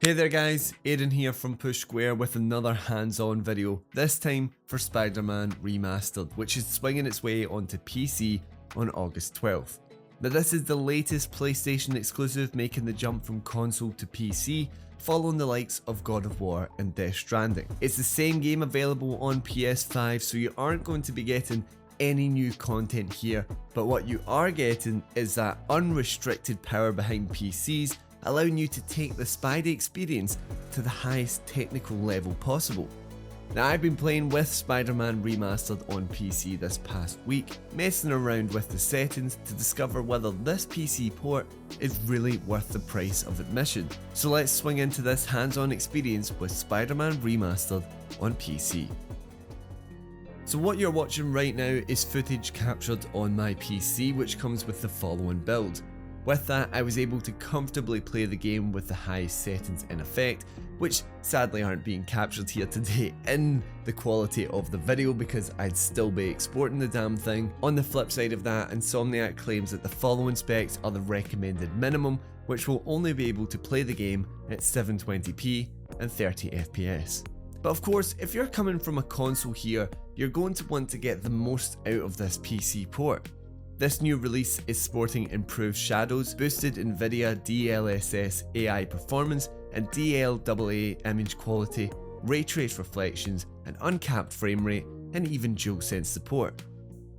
Hey there guys, Aiden here from Push Square with another hands-on video, this time for Spider-Man Remastered, which is swinging its way onto PC on August 12th. Now this is the latest PlayStation exclusive making the jump from console to PC, following the likes of God of War and Death Stranding. It's the same game available on PS5, so you aren't going to be getting any new content here, but what you are getting is that unrestricted power behind PCs, allowing you to take the Spidey experience to the highest technical level possible. Now I've been playing with Spider-Man Remastered on PC this past week, messing around with the settings to discover whether this PC port is really worth the price of admission. So let's swing into this hands-on experience with Spider-Man Remastered on PC. So what you're watching right now is footage captured on my PC, which comes with the following build. With that, I was able to comfortably play the game with the highest settings in effect, which sadly aren't being captured here today in the quality of the video because I'd still be exporting the damn thing. On the flip side of that, Insomniac claims that the following specs are the recommended minimum, which will only be able to play the game at 720p and 30 FPS. But of course, if you're coming from a console here, you're going to want to get the most out of this PC port. This new release is sporting improved shadows, boosted Nvidia DLSS AI performance and DLAA image quality, ray trace reflections, an uncapped frame rate, and even DualSense support.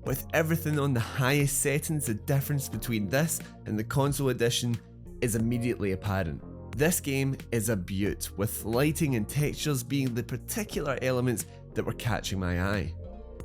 With everything on the highest settings, the difference between this and the console edition is immediately apparent. This game is a beaut, with lighting and textures being the particular elements that were catching my eye.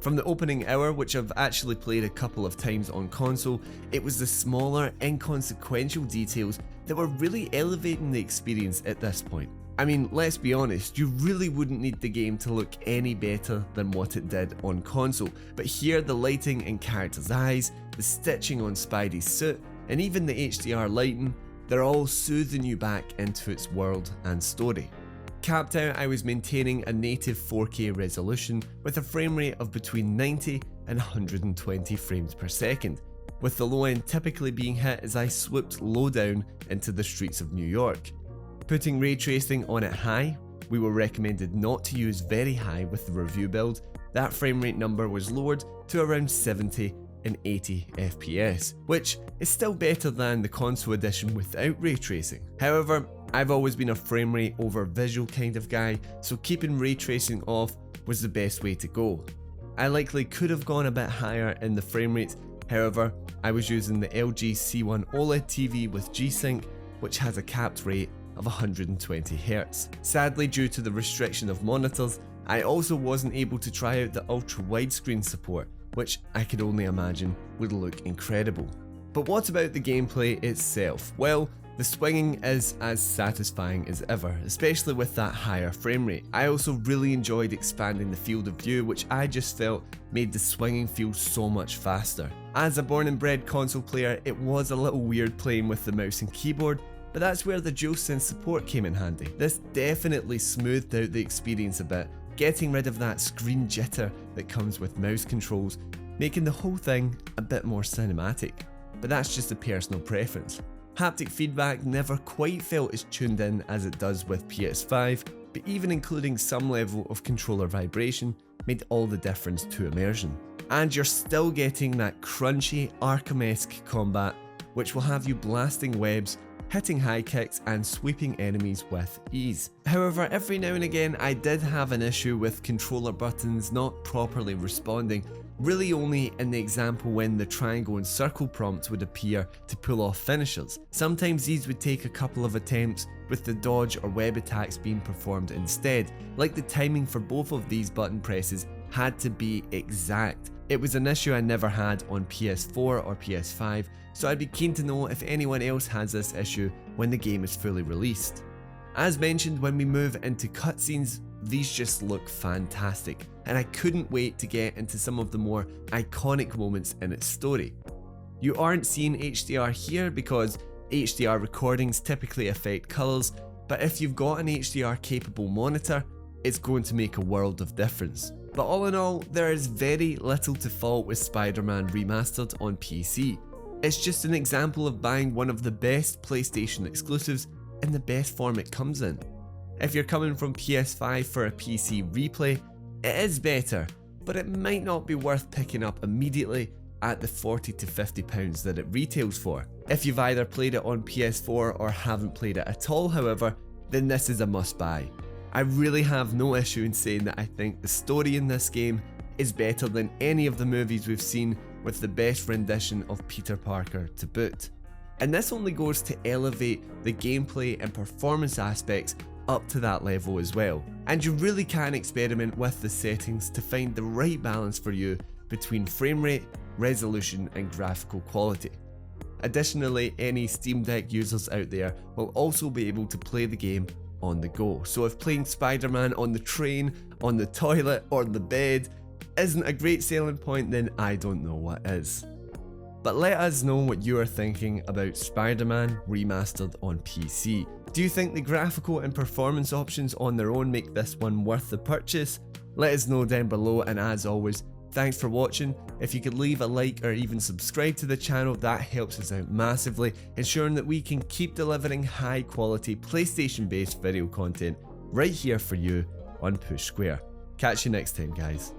From the opening hour, which I've actually played a couple of times on console, it was the smaller, inconsequential details that were really elevating the experience at this point. I mean, let's be honest, you really wouldn't need the game to look any better than what it did on console, but here the lighting in characters' eyes, the stitching on Spidey's suit, and even the HDR lighting, they're all soothing you back into its world and story. Capped out, I was maintaining a native 4K resolution with a frame rate of between 90 and 120 frames per second, with the low end typically being hit as I swooped low down into the streets of New York. Putting ray tracing on at high, we were recommended not to use very high with the review build. That frame rate number was lowered to around 70 and 80 FPS, which is still better than the console edition without ray tracing. However, I've always been a frame rate over visual kind of guy, so keeping ray tracing off was the best way to go. I likely could have gone a bit higher in the frame rates, however, I was using the LG C1 OLED TV with G-Sync, which has a capped rate of 120Hz. Sadly, due to the restriction of monitors, I also wasn't able to try out the ultra widescreen support, which I could only imagine would look incredible. But what about the gameplay itself? Well, the swinging is as satisfying as ever, especially with that higher frame rate. I also really enjoyed expanding the field of view, which I just felt made the swinging feel so much faster. As a born and bred console player, it was a little weird playing with the mouse and keyboard, but that's where the DualSense support came in handy. This definitely smoothed out the experience a bit, getting rid of that screen jitter that comes with mouse controls, making the whole thing a bit more cinematic. But that's just a personal preference. Haptic feedback never quite felt as tuned in as it does with PS5, but even including some level of controller vibration made all the difference to immersion. And you're still getting that crunchy Arkham-esque combat, which will have you blasting webs, hitting high kicks and sweeping enemies with ease. However, every now and again I did have an issue with controller buttons not properly responding, really only in the example when the triangle and circle prompts would appear to pull off finishers. Sometimes these would take a couple of attempts with the dodge or web attacks being performed instead, like the timing for both of these button presses had to be exact. It was an issue I never had on PS4 or PS5, so I'd be keen to know if anyone else has this issue when the game is fully released. As mentioned, when we move into cutscenes, these just look fantastic, and I couldn't wait to get into some of the more iconic moments in its story. You aren't seeing HDR here because HDR recordings typically affect colours, but if you've got an HDR capable monitor, it's going to make a world of difference. But all in all, there is very little to fault with Spider-Man Remastered on PC. It's just an example of buying one of the best PlayStation exclusives in the best form it comes in. If you're coming from PS5 for a PC replay, it is better, but it might not be worth picking up immediately at the £40 to £50 that it retails for. If you've either played it on PS4 or haven't played it at all, however, then this is a must buy. I really have no issue in saying that I think the story in this game is better than any of the movies we've seen, with the best rendition of Peter Parker to boot. And this only goes to elevate the gameplay and performance aspects up to that level as well. And you really can experiment with the settings to find the right balance for you between frame rate, resolution and graphical quality. Additionally, any Steam Deck users out there will also be able to play the game on the go. So if playing Spider-Man on the train, on the toilet or the bed isn't a great selling point, then I don't know what is. But let us know what you are thinking about Spider-Man Remastered on PC. Do you think the graphical and performance options on their own make this one worth the purchase? Let us know down below, and as always, thanks for watching. If you could leave a like or even subscribe to the channel, that helps us out massively, ensuring that we can keep delivering high quality PlayStation based video content right here for you on Push Square. Catch you next time, guys.